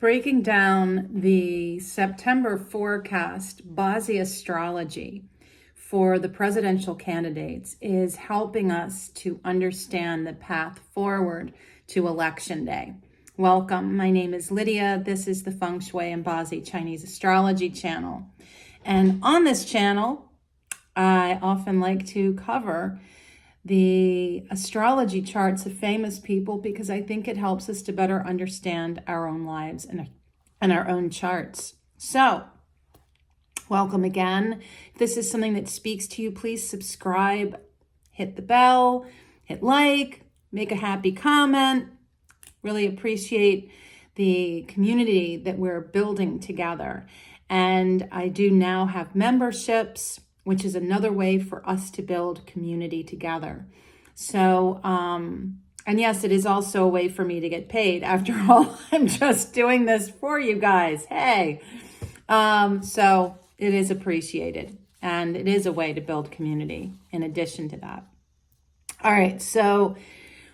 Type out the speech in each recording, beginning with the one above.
breaking down the September forecast. Bazi Astrology for the presidential candidates is helping us to understand the path forward to Election Day. Welcome. My name is Lydia. This is the Feng Shui and Bazi Chinese Astrology channel. And on this channel, I often like to cover the astrology charts of famous people because I think it helps us to better understand our own lives and our own charts. So, welcome again. If this is something that speaks to you, please subscribe, hit the bell, hit like, make a happy comment. Really appreciate the community that we're building together. And I do now have memberships, which is another way for us to build community together. So, and yes, it is also a way for me to get paid. After all, I'm just doing this for you guys. Hey, so it is appreciated. And it is a way to build community in addition to that. All right, so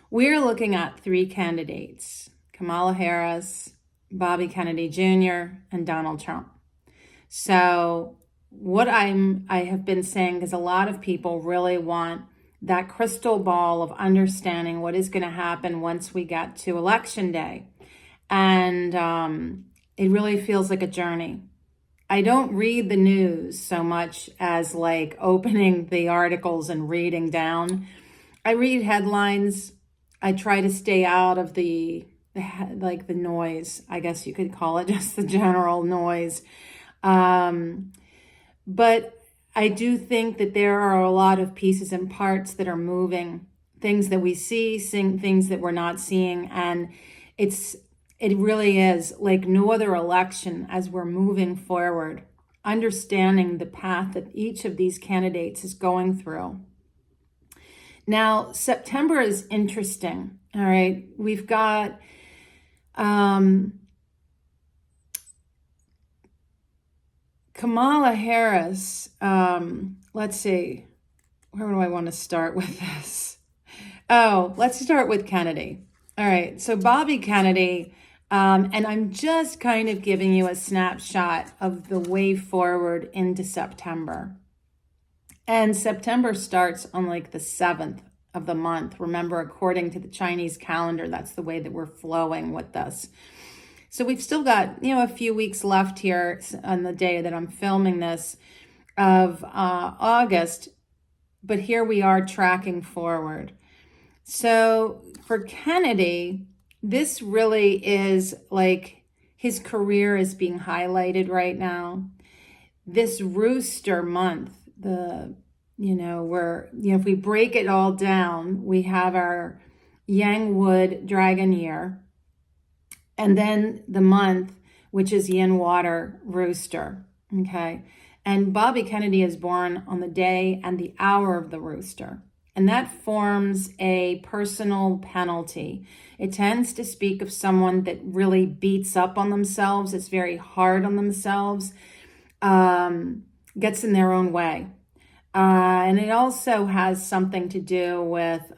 we're looking at three candidates: Kamala Harris, Bobby Kennedy Jr., and Donald Trump. So what I have been saying is a lot of people really want that crystal ball of understanding what is going to happen once we get to Election Day. And it really feels like a journey. I don't read the news so much as like opening the articles and reading down. I read headlines. I try to stay out of the noise, I guess you could call it, just the general noise. But I do think that there are a lot of pieces and parts that are moving, things that we see, things that we're not seeing. And it really is like no other election as we're moving forward, understanding the path that each of these candidates is going through. Now, September is interesting. All right. We've got Kamala Harris, let's see, where do I want to start with this? Oh, let's start with Kennedy. All right, so Bobby Kennedy, and I'm just kind of giving you a snapshot of the way forward into September. And September starts on like the 7th of the month. Remember, according to the Chinese calendar, that's the way that we're flowing with this. So we've still got, a few weeks left here on the day that I'm filming this of August, but here we are tracking forward. So for Kennedy, this really is like his career is being highlighted right now. This rooster month, if we break it all down, we have our Yang Wood Dragon Year. And then the month, which is Yin Water Rooster, okay? And Bobby Kennedy is born on the day and the hour of the rooster. And that forms a personal penalty. It tends to speak of someone that really beats up on themselves. It's very hard on themselves, gets in their own way. And it also has something to do with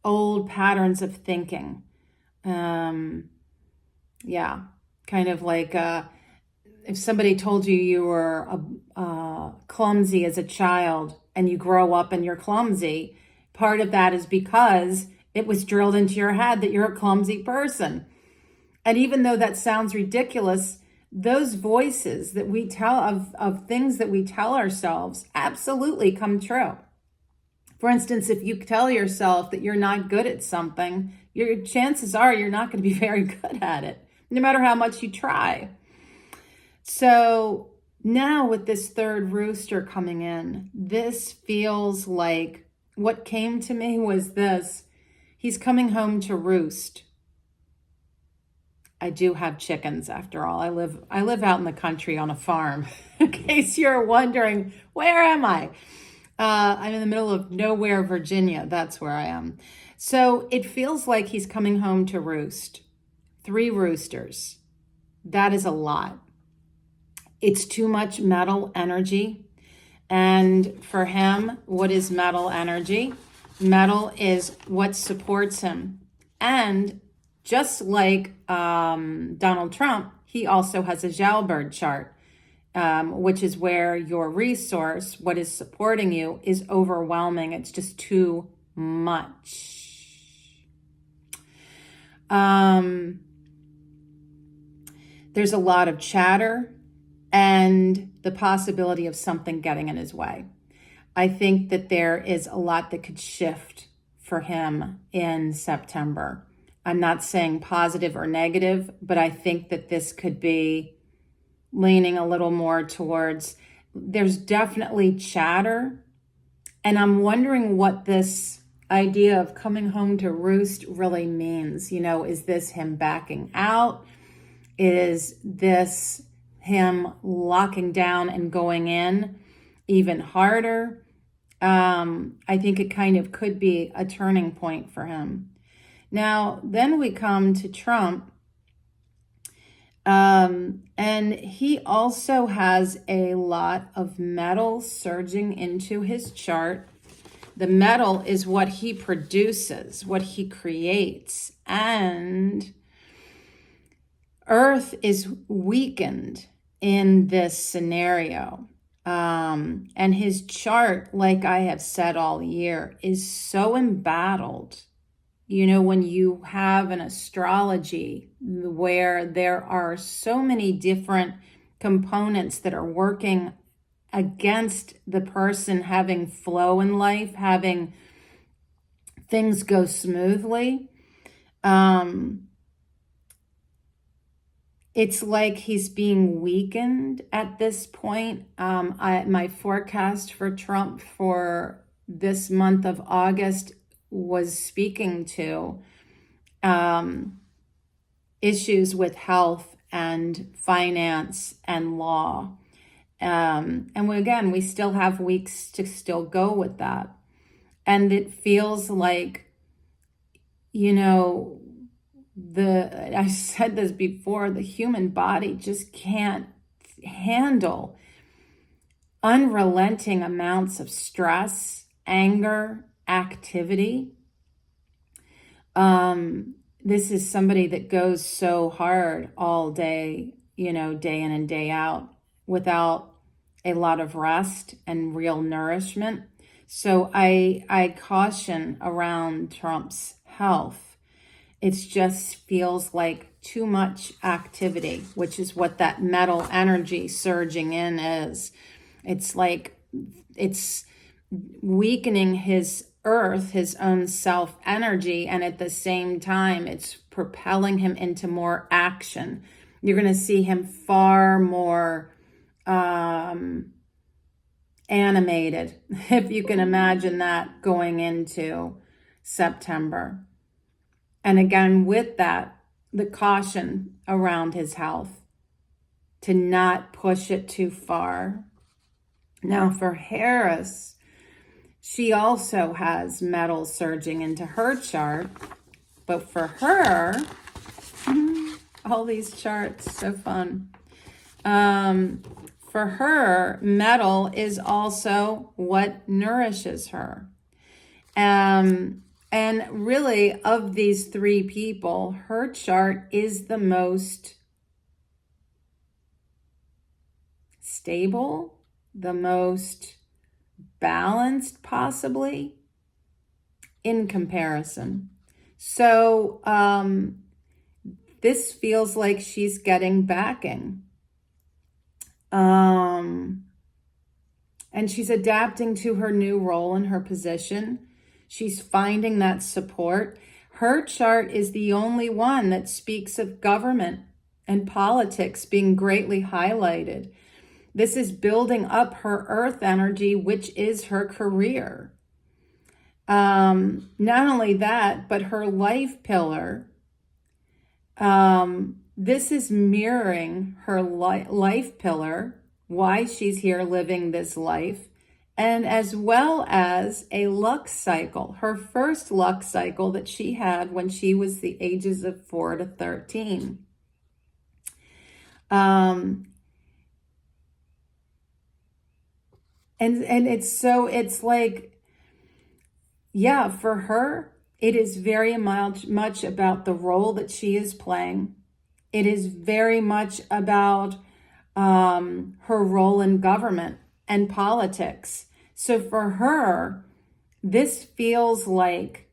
old patterns of thinking. Kind of like if somebody told you were clumsy as a child and you grow up and you're clumsy, part of that is because it was drilled into your head that you're a clumsy person. And even though that sounds ridiculous, those voices that we tell of things that we tell ourselves absolutely come true. For instance, if you tell yourself that you're not good at something, your chances are you're not going to be very good at it, no matter how much you try. So now with this third rooster coming in, this feels like what came to me was this. He's coming home to roost. I do have chickens after all. I live out in the country on a farm. In case you're wondering, where am I? I'm in the middle of nowhere, Virginia. That's where I am. So it feels like he's coming home to roost. 3 roosters. That is a lot. It's too much metal energy. And for him, what is metal energy? Metal is what supports him. And Just like Donald Trump, he also has a jailbird chart, which is where your resource, what is supporting you, is overwhelming. It's just too much. There's a lot of chatter and the possibility of something getting in his way. I think that there is a lot that could shift for him in September. I'm not saying positive or negative, but I think that this could be leaning a little more towards, there's definitely chatter. And I'm wondering what this idea of coming home to roost really means. You know, is this him backing out? Is this him locking down and going in even harder? I think it kind of could be a turning point for him. Now, then we come to Trump. And he also has a lot of metal surging into his chart. The metal is what he produces, what he creates. And Earth is weakened in this scenario. And his chart, like I have said all year, is so embattled. You know, when you have an astrology where there are so many different components that are working against the person having flow in life, having things go smoothly, it's like he's being weakened at this point. My forecast for Trump for this month of August was speaking to issues with health and finance and law. And we still have weeks to still go with that. And it feels like, you know, I said this before, the human body just can't handle unrelenting amounts of stress, anger, activity. This is somebody that goes so hard all day, you know, day in and day out without a lot of rest and real nourishment. So I caution around Trump's health. It just feels like too much activity, which is what that metal energy surging in is. It's like it's weakening his earth, his own self energy, and at the same time, it's propelling him into more action. You're going to see him far more animated, if you can imagine that, going into September. And again, with that, the caution around his health to not push it too far. Now for Harris, she also has metal surging into her chart, but for her, all these charts, so fun. For her, metal is also what nourishes her. And really, of these three people, her chart is the most stable, the most balanced, possibly, in comparison. So this feels like she's getting backing. And she's adapting to her new role and her position. She's finding that support. Her chart is the only one that speaks of government and politics being greatly highlighted. This is building up her earth energy, which is her career. Not only that, but her life pillar. This is mirroring her life pillar, why she's here living this life, and as well as a luck cycle, her first luck cycle that she had when she was the ages of 4 to 13. And it's like, yeah, for her, It is very much about the role that she is playing. It is very much about her role in government and politics. So for her, this feels like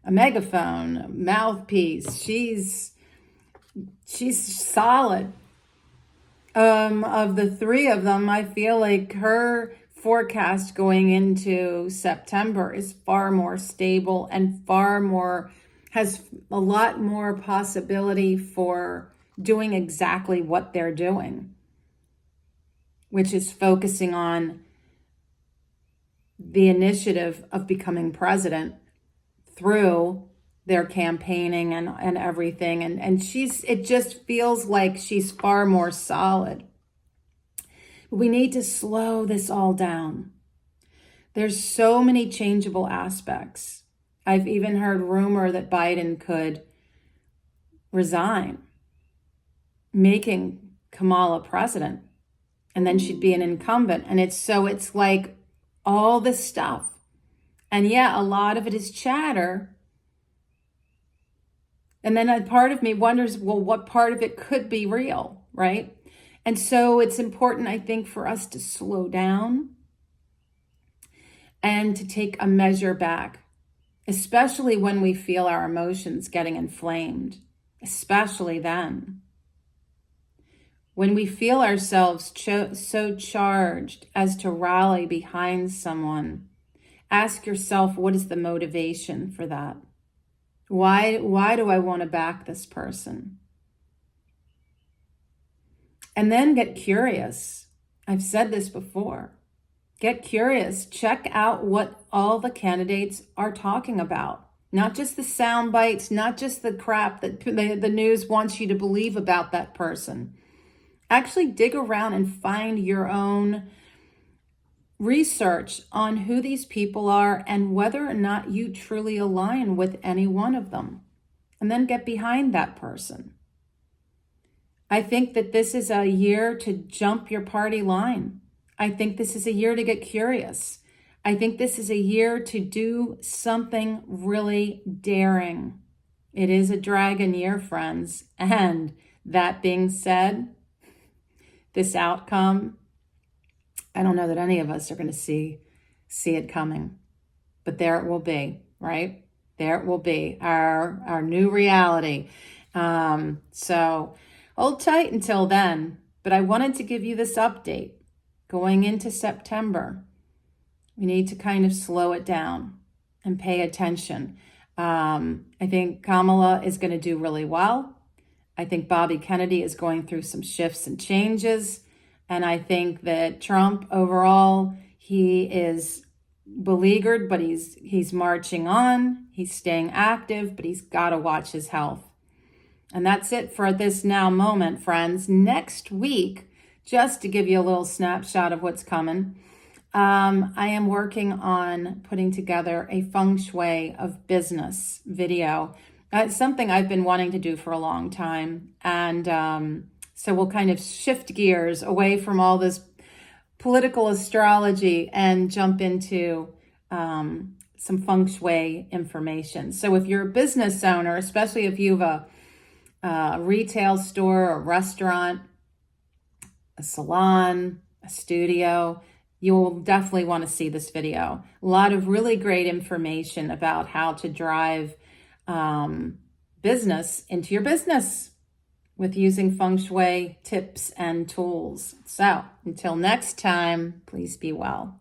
a megaphone, a mouthpiece. She's solid. Of the three of them, I feel like her forecast going into September is far more stable and has a lot more possibility for doing exactly what they're doing, which is focusing on the initiative of becoming president through their campaigning and everything. And it just feels like she's far more solid. We need to slow this all down. There's so many changeable aspects. I've even heard rumor that Biden could resign, making Kamala president, and then she'd be an incumbent. And it's like all this stuff. And yeah, a lot of it is chatter. And then a part of me wonders, well, what part of it could be real, right? And so it's important, I think, for us to slow down and to take a measure back, especially when we feel our emotions getting inflamed, especially then. When we feel ourselves so charged as to rally behind someone, ask yourself, what is the motivation for that? Why do I want to back this person? And then get curious. I've said this before. Get curious. Check out what all the candidates are talking about. Not just the sound bites, not just the crap that the news wants you to believe about that person. Actually dig around and find your own research on who these people are and whether or not you truly align with any one of them. And then get behind that person. I think that this is a year to jump your party line. I think this is a year to get curious. I think this is a year to do something really daring. It is a dragon year, friends. And that being said, this outcome, I don't know that any of us are going to see it coming, but there it will be, right? There it will be, our new reality. So hold tight until then, but I wanted to give you this update. Going into September, we need to kind of slow it down and pay attention. I think Kamala is going to do really well. I think Bobby Kennedy is going through some shifts and changes. And I think that Trump overall, he is beleaguered, but he's marching on. He's staying active, but he's got to watch his health. And that's it for this now moment, friends. Next week, just to give you a little snapshot of what's coming, I am working on putting together a feng shui of business video. It's something I've been wanting to do for a long time. And so we'll kind of shift gears away from all this political astrology and jump into some feng shui information. So if you're a business owner, especially if you have a retail store, a restaurant, a salon, a studio, you will definitely want to see this video. A lot of really great information about how to drive business into your business with using feng shui tips and tools. So until next time, please be well.